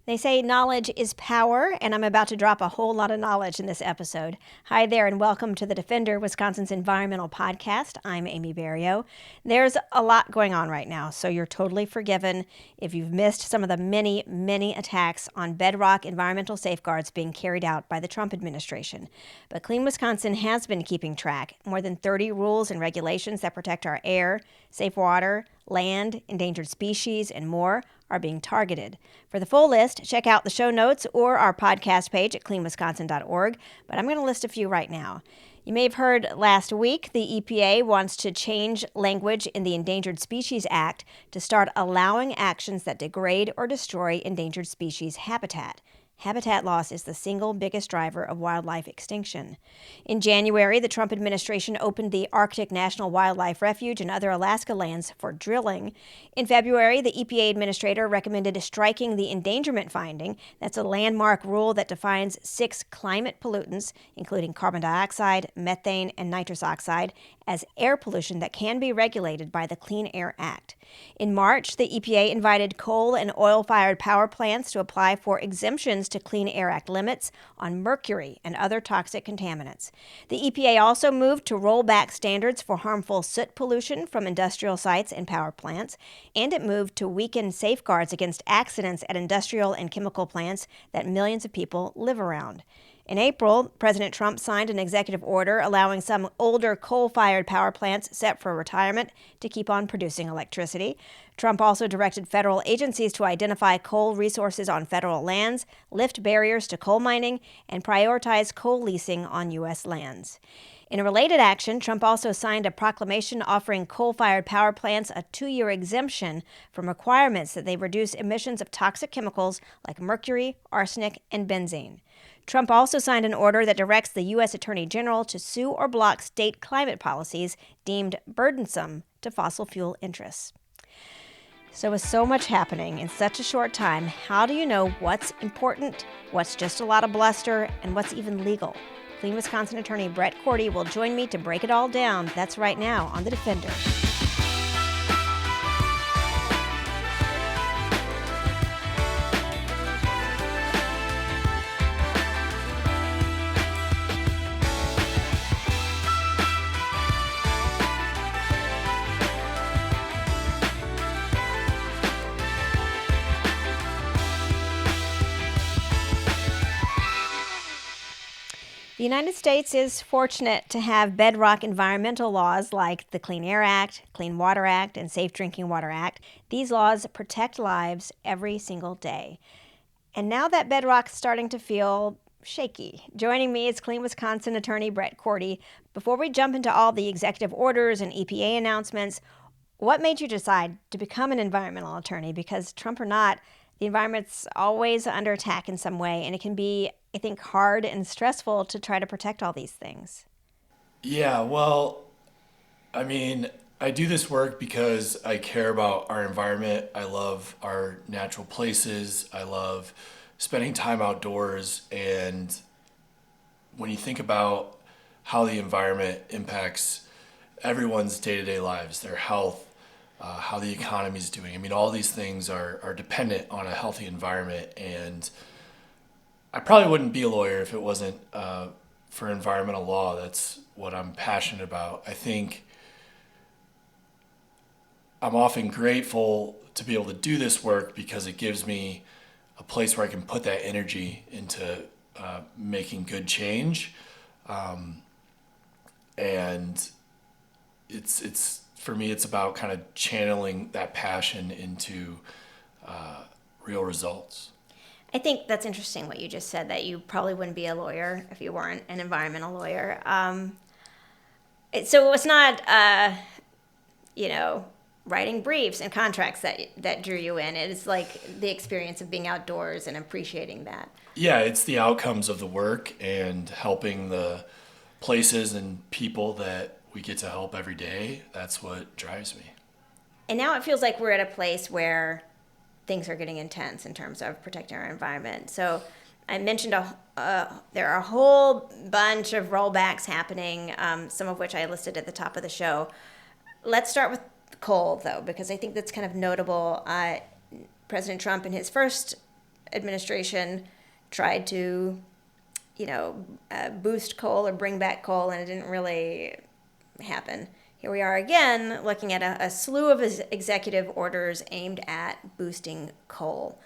They say knowledge is power, and I'm about to drop a whole lot of knowledge in this episode. Hi there, and welcome to the Defender, Wisconsin's environmental podcast. I'm Amy Barrilleaux. There's a lot going on right now, so you're totally forgiven if you've missed some of the many, many attacks on bedrock environmental safeguards being carried out by the Trump administration. But Clean Wisconsin has been keeping track. More than 30 rules and regulations that protect our air, safe water, land, endangered species, and more are being targeted. For the full list, check out the show notes or our podcast page at cleanwisconsin.org, but I'm going to list a few right now. You may have heard last week the EPA wants to change language in the Endangered Species Act to start allowing actions that degrade or destroy endangered species habitat. Habitat loss is the single biggest driver of wildlife extinction. In January, the Trump administration opened the Arctic National Wildlife Refuge and other Alaska lands for drilling. In February, the EPA administrator recommended striking the endangerment finding. That's a landmark rule that defines 6 climate pollutants, including carbon dioxide, methane, and nitrous oxide, as air pollution that can be regulated by the Clean Air Act. In March, the EPA invited coal and oil-fired power plants to apply for exemptions to Clean Air Act limits on mercury and other toxic contaminants. The EPA also moved to roll back standards for harmful soot pollution from industrial sites and power plants, and it moved to weaken safeguards against accidents at industrial and chemical plants that millions of people live around. In April, President Trump signed an executive order allowing some older coal-fired power plants set for retirement to keep on producing electricity. Trump also directed federal agencies to identify coal resources on federal lands, lift barriers to coal mining, and prioritize coal leasing on U.S. lands. In a related action, Trump also signed a proclamation offering coal-fired power plants a 2-year exemption from requirements that they reduce emissions of toxic chemicals like mercury, arsenic, and benzene. Trump also signed an order that directs the U.S. Attorney General to sue or block state climate policies deemed burdensome to fossil fuel interests. So with so much happening in such a short time, how do you know what's important, what's just a lot of bluster, and what's even legal? Clean Wisconsin attorney Brett Korte will join me to break it all down. That's right now on The Defender. The United States is fortunate to have bedrock environmental laws like the Clean Air Act, Clean Water Act, and Safe Drinking Water Act. These laws protect lives every single day. And now that bedrock's starting to feel shaky. Joining me is Clean Wisconsin attorney Brett Korte. Before we jump into all the executive orders and EPA announcements, what made you decide to become an environmental attorney? Because Trump or not, the environment's always under attack in some way, and it can be, I think, hard and stressful to try to protect all these things. Yeah, well, I do this work because I care about our environment. I love our natural places. I love spending time outdoors. And when you think about how the environment impacts everyone's day-to-day lives, their health, how the economy is doing, all these things are dependent on a healthy environment. And I probably wouldn't be a lawyer if it wasn't for environmental law. That's what I'm passionate about. I think I'm often grateful to be able to do this work because it gives me a place where I can put that energy into making good change. And it's for me, it's about kind of channeling that passion into real results. I think that's interesting what you just said, that you probably wouldn't be a lawyer if you weren't an environmental lawyer. So it was not, writing briefs and contracts that drew you in. It is like the experience of being outdoors and appreciating that. Yeah, it's the outcomes of the work and helping the places and people that we get to help every day. That's what drives me. And now it feels like we're at a place where things are getting intense in terms of protecting our environment. So I mentioned there are a whole bunch of rollbacks happening, some of which I listed at the top of the show. Let's start with coal, though, because I think that's kind of notable. President Trump, in his first administration tried to, boost coal or bring back coal, and it didn't really happen. Here we are again looking at a slew of executive orders aimed at boosting coal.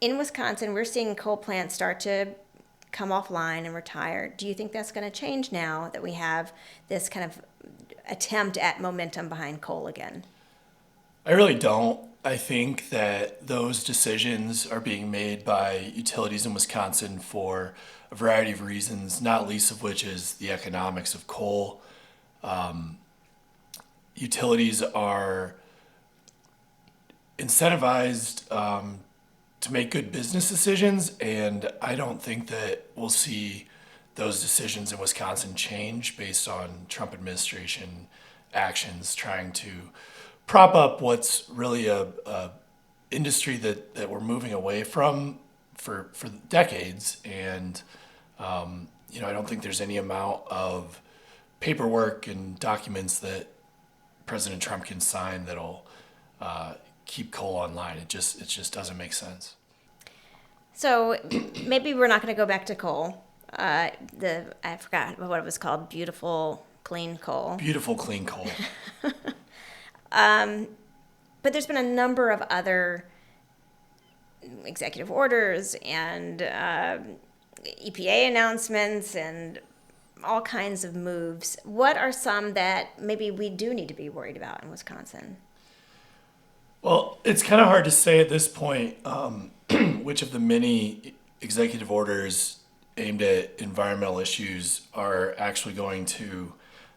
In Wisconsin, we're seeing coal plants start to come offline and retire. Do you think that's going to change now that we have this kind of attempt at momentum behind coal again? I really don't. I think that those decisions are being made by utilities in Wisconsin for a variety of reasons, not least of which is the economics of coal. Utilities are incentivized to make good business decisions, and I don't think that we'll see those decisions in Wisconsin change based on Trump administration actions trying to prop up what's really a industry that we're moving away from for decades. And I don't think there's any amount of paperwork and documents that President Trump can sign that'll keep coal online. It just doesn't make sense. So maybe we're not going to go back to coal. I forgot what it was called. Beautiful clean coal. Beautiful clean coal. But there's been a number of other executive orders and EPA announcements and all kinds of moves. What are some that maybe we do need to be worried about in Wisconsin? Well, it's kind of hard to say at this point which of the many executive orders aimed at environmental issues are actually going to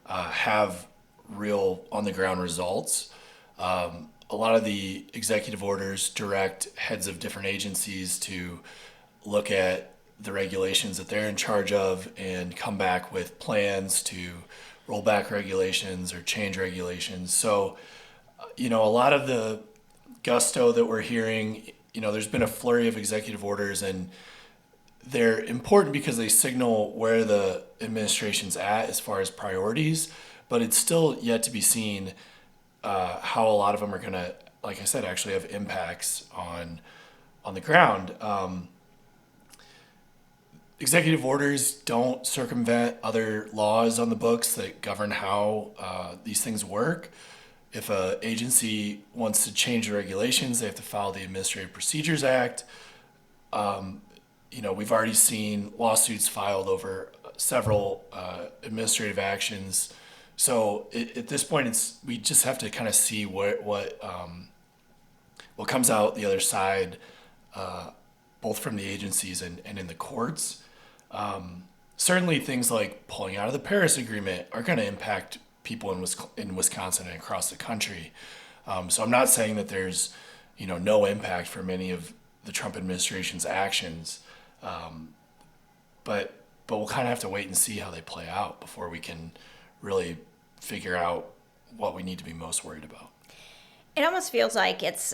have real on-the-ground results. A lot of the executive orders direct heads of different agencies to look at the regulations that they're in charge of and come back with plans to roll back regulations or change regulations. So, a lot of the gusto that we're hearing, there's been a flurry of executive orders, and they're important because they signal where the administration's at as far as priorities, but it's still yet to be seen how a lot of them are going to, like I said, actually have impacts on the ground. Executive orders don't circumvent other laws on the books that govern how these things work. If an agency wants to change the regulations, they have to follow the Administrative Procedures Act. We've already seen lawsuits filed over several administrative actions. So at this point, we just have to kind of see what comes out the other side, both from the agencies and in the courts. Certainly, things like pulling out of the Paris Agreement are going to impact people in Wisconsin and across the country. So I'm not saying that there's no impact for many of the Trump administration's actions, but we'll kind of have to wait and see how they play out before we can really figure out what we need to be most worried about. It almost feels like it's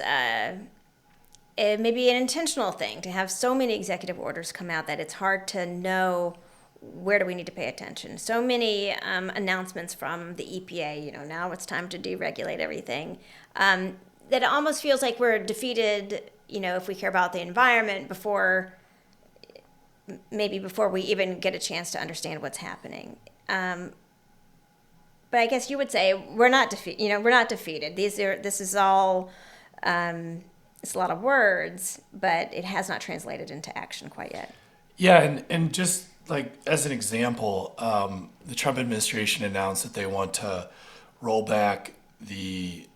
maybe an intentional thing to have so many executive orders come out that it's hard to know where do we need to pay attention. So many announcements from the EPA, now it's time to deregulate everything, that it almost feels like we're defeated, if we care about the environment before we even get a chance to understand what's happening. But I guess you would say we're not defeated. This is all, it's a lot of words, but it has not translated into action quite yet. Yeah, and just like as an example, the Trump administration announced that they want to roll back the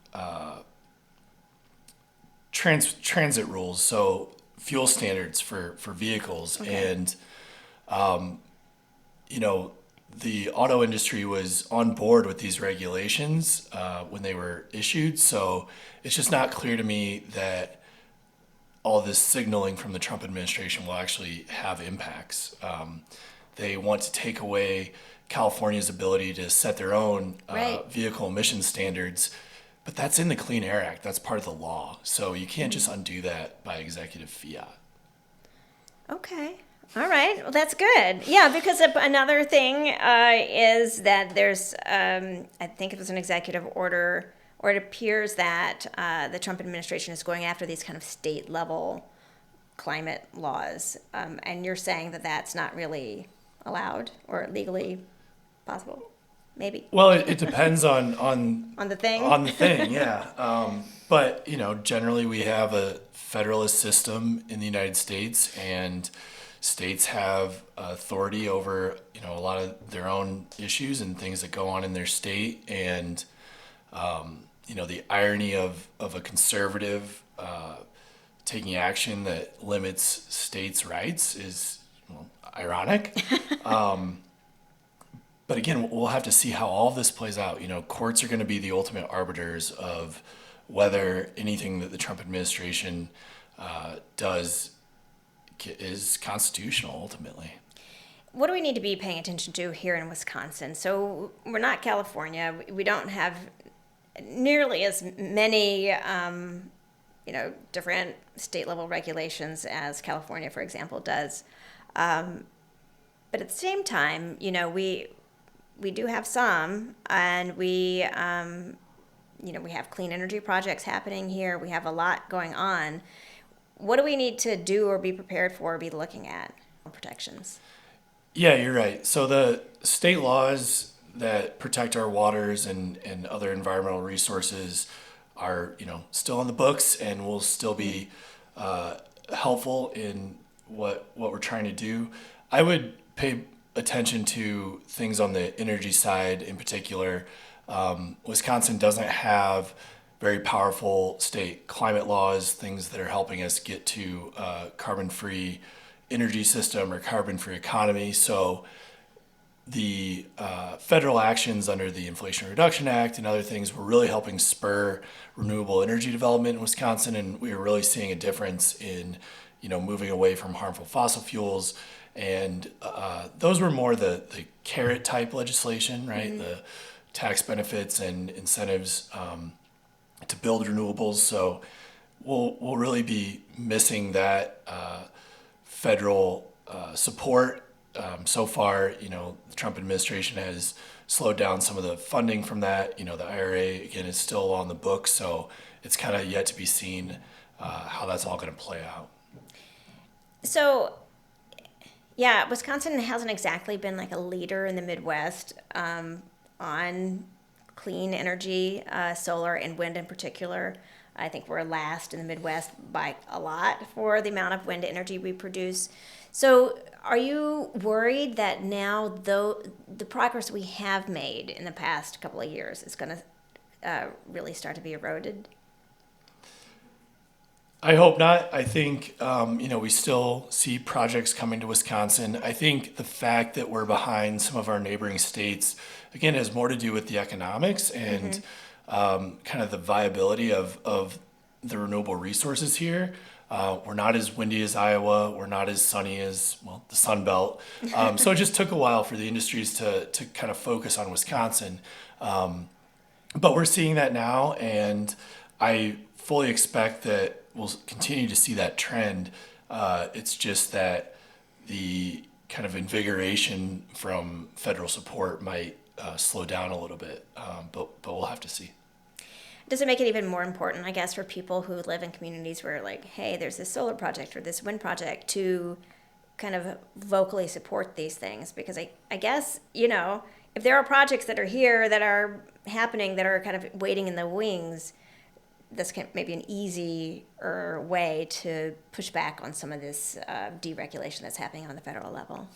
transit rules, so fuel standards for vehicles. Okay. And the auto industry was on board with these regulations when they were issued. So it's just not clear to me that all this signaling from the Trump administration will actually have impacts. They want to take away California's ability to set their own vehicle emission standards, but that's in the Clean Air Act. That's part of the law. So you can't just undo that by executive fiat. Okay. All right. Well, that's good. Yeah, because another thing is that there's, I think it was an executive order, or it appears that the Trump administration is going after these kind of state level climate laws, and you're saying that that's not really allowed or legally possible, maybe. Well, it depends on On the thing? on the thing, yeah. But generally we have a federalist system in the United States, and states have authority over a lot of their own issues and things that go on in their state. And the irony of a conservative taking action that limits states' rights is ironic. But again, we'll have to see how all of this plays out. Courts are going to be the ultimate arbiters of whether anything that the Trump administration does is constitutional ultimately. What do we need to be paying attention to here in Wisconsin? So we're not California. We don't have nearly as many, different state level regulations as California, for example, does. But at the same time, we do have some, and we have clean energy projects happening here. We have a lot going on. What do we need to do or be prepared for or be looking at protections? Yeah, you're right. So the state laws that protect our waters and other environmental resources are, still on the books and will still be helpful in what we're trying to do. I would pay attention to things on the energy side in particular. Wisconsin doesn't have very powerful state climate laws, things that are helping us get to carbon-free energy system or carbon-free economy. So the federal actions under the Inflation Reduction Act and other things were really helping spur renewable energy development in Wisconsin, and we are really seeing a difference in moving away from harmful fossil fuels. And those were more the carrot type legislation, right? Mm-hmm. The tax benefits and incentives to build renewables. So we'll really be missing that federal support. So far, the Trump administration has slowed down some of the funding from that. The IRA, again, is still on the books, so it's kind of yet to be seen how that's all going to play out. So, yeah, Wisconsin hasn't exactly been like a leader in the Midwest on clean energy, solar and wind in particular. I think we're last in the Midwest by a lot for the amount of wind energy we produce. So are you worried that now, though the progress we have made in the past couple of years is going to really start to be eroded? I hope not. I think, we still see projects coming to Wisconsin. I think the fact that we're behind some of our neighboring states, again, has more to do with the economics and kind of the viability of the renewable resources here. We're not as windy as Iowa. We're not as sunny as, the Sun Belt. So it just took a while for the industries to kind of focus on Wisconsin. But we're seeing that now, and I fully expect that we'll continue to see that trend. It's just that the kind of invigoration from federal support might slow down a little bit, but we'll have to see. Does it make it even more important, I guess, for people who live in communities where, like, hey, there's this solar project or this wind project to kind of vocally support these things? Because I guess, if there are projects that are here that are happening that are kind of waiting in the wings, that's maybe an easier way to push back on some of this deregulation that's happening on the federal level.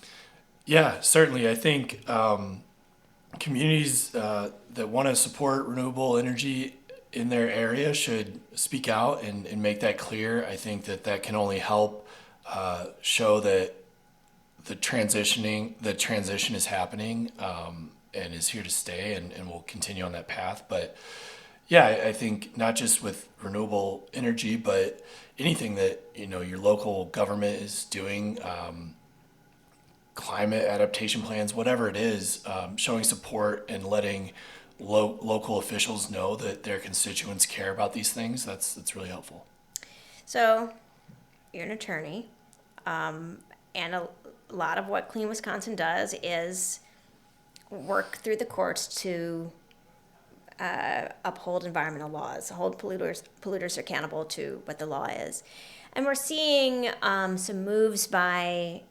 Yeah, certainly. I think communities that want to support renewable energy in their area should speak out and make that clear. I think that can only help show that the transition is happening and is here to stay, and will continue on that path. But yeah, I think not just with renewable energy, but anything that your local government is doing, climate adaptation plans, whatever it is, showing support and letting local officials know that their constituents care about these things, that's really helpful. So you're an attorney, and a lot of what Clean Wisconsin does is work through the courts to uphold environmental laws, hold polluters accountable to what the law is. And we're seeing some moves by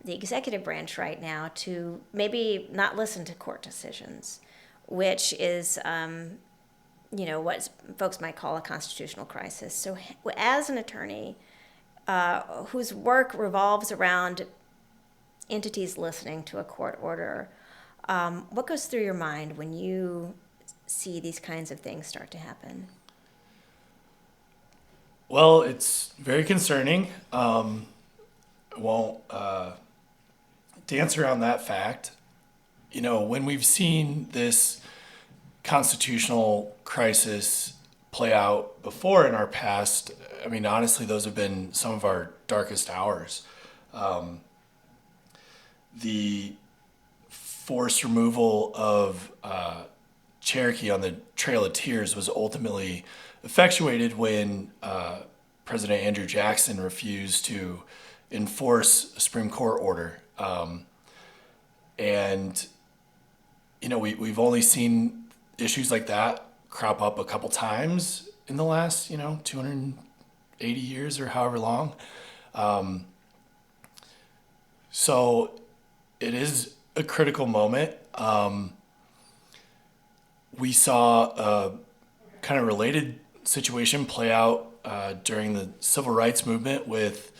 the executive branch right now to maybe not listen to court decisions, which is, what folks might call a constitutional crisis. So, as an attorney whose work revolves around entities listening to a court order, what goes through your mind when you see these kinds of things start to happen? Well, it's very concerning. I won't dance around that fact. When we've seen this constitutional crisis play out before in our past, I mean, honestly, those have been some of our darkest hours. The forced removal of Cherokee on the Trail of Tears was ultimately effectuated when President Andrew Jackson refused to enforce a Supreme Court order. We've only seen issues like that crop up a couple times in the last, 280 years or however long. So it is a critical moment. We saw a kind of related situation play out during the civil rights movement with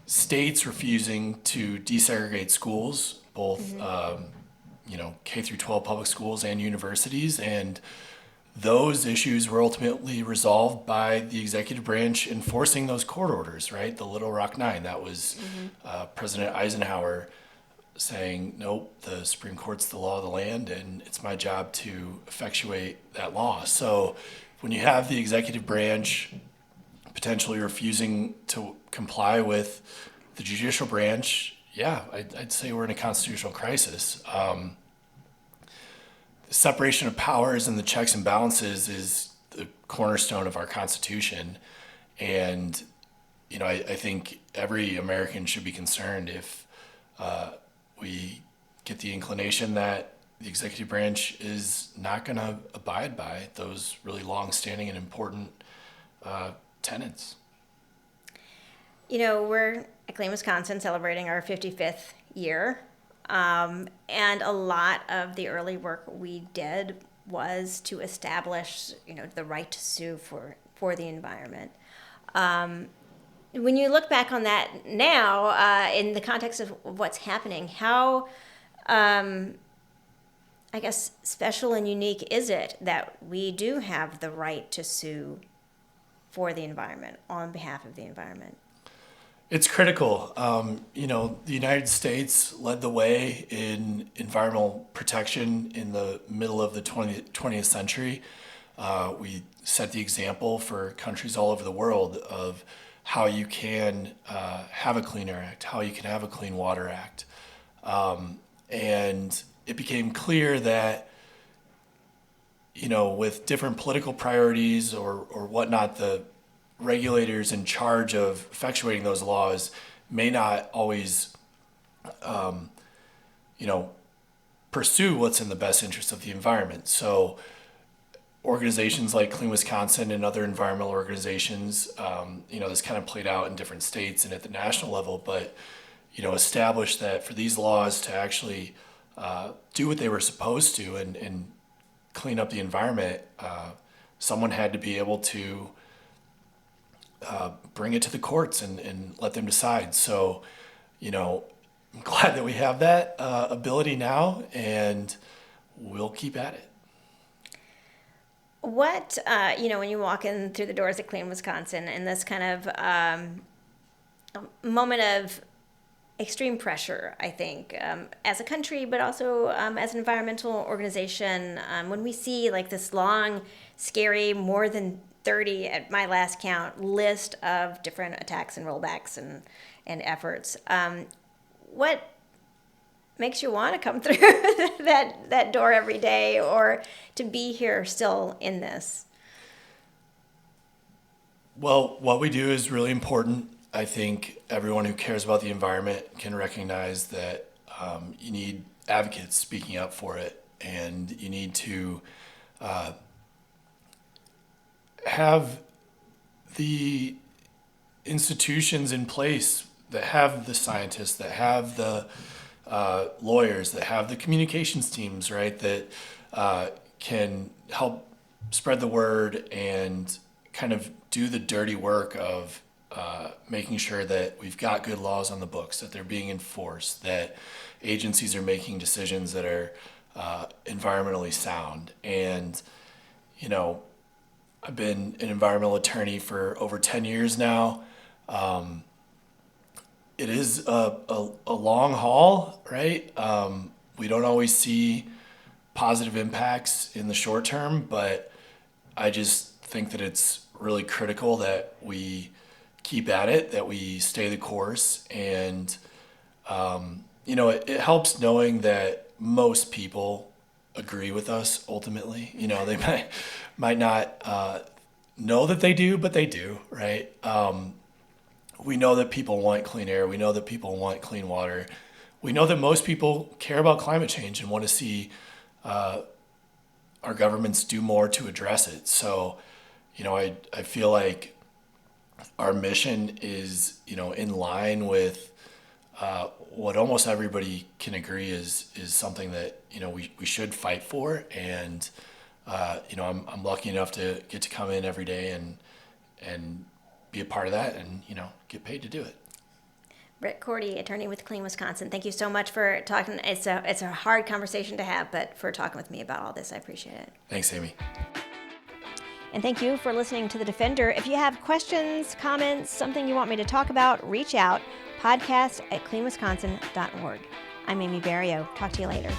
states refusing to desegregate schools, both K through 12 public schools and universities, and those issues were ultimately resolved by the executive branch enforcing those court orders, right? The Little Rock Nine. That was President Eisenhower saying, nope, the Supreme Court's the law of the land, and it's my job to effectuate that law. So when you have the executive branch potentially refusing to comply with the judicial branch, yeah, I'd say we're in a constitutional crisis. The separation of powers and the checks and balances is the cornerstone of our Constitution. And, I think every American should be concerned if we get the inclination that the executive branch is not going to abide by those really long-standing and important tenets. We're at Clean Wisconsin celebrating our 55th year. And a lot of the early work we did was to establish, the right to sue for the environment. When you look back on that now, in the context of what's happening, how, special and unique is it that we do have the right to sue for the environment, on behalf of the environment? It's critical. The United States led the way in environmental protection in the middle of the 20th century. We set the example for countries all over the world of how you can have a Clean Air Act, how you can have a Clean Water Act. And it became clear that, with different political priorities or whatnot, the regulators in charge of effectuating those laws may not always, pursue what's in the best interest of the environment. So organizations like Clean Wisconsin and other environmental organizations, this kind of played out in different states and at the national level, but, established that for these laws to actually do what they were supposed to and clean up the environment, someone had to be able to bring it to the courts and let them decide. So, I'm glad that we have that ability now, and we'll keep at it. What, when you walk in through the doors at Clean Wisconsin in this kind of moment of extreme pressure, I think, as a country, but also as an environmental organization, when we see like this long, scary, more than 30 at my last count list of different attacks and rollbacks and efforts, what makes you want to come through that door every day, or to be here still in this? Well, what we do is really important. I think everyone who cares about the environment can recognize that you need advocates speaking up for it, and you need to have the institutions in place that have the scientists, that have the lawyers, that have the communications teams, right, that can help spread the word and kind of do the dirty work of making sure that we've got good laws on the books, that they're being enforced, that agencies are making decisions that are environmentally sound. And, you know, I've been an environmental attorney for over 10 years now. It is a long haul, right? We don't always see positive impacts in the short term, but I just think that it's really critical that we keep at it, that we stay the course. And, you know, it helps knowing that most people agree with us ultimately. You know, they might not know that they do, but they do, right? We know that people want clean air. We know that people want clean water. We know that most people care about climate change and want to see our governments do more to address it. So, you know, I feel like our mission is, you know, in line with what almost everybody can agree is something that, you know, we should fight for. And, you know, I'm lucky enough to get to come in every day and be a part of that and, you know, get paid to do it. Brett Korte, attorney with Clean Wisconsin. Thank you so much for talking. It's a hard conversation to have, but for talking with me about all this, I appreciate it. Thanks, Amy. And thank you for listening to The Defender. If you have questions, comments, something you want me to talk about, reach out, podcast@cleanwisconsin.org. I'm Amy Barrilleaux. Talk to you later.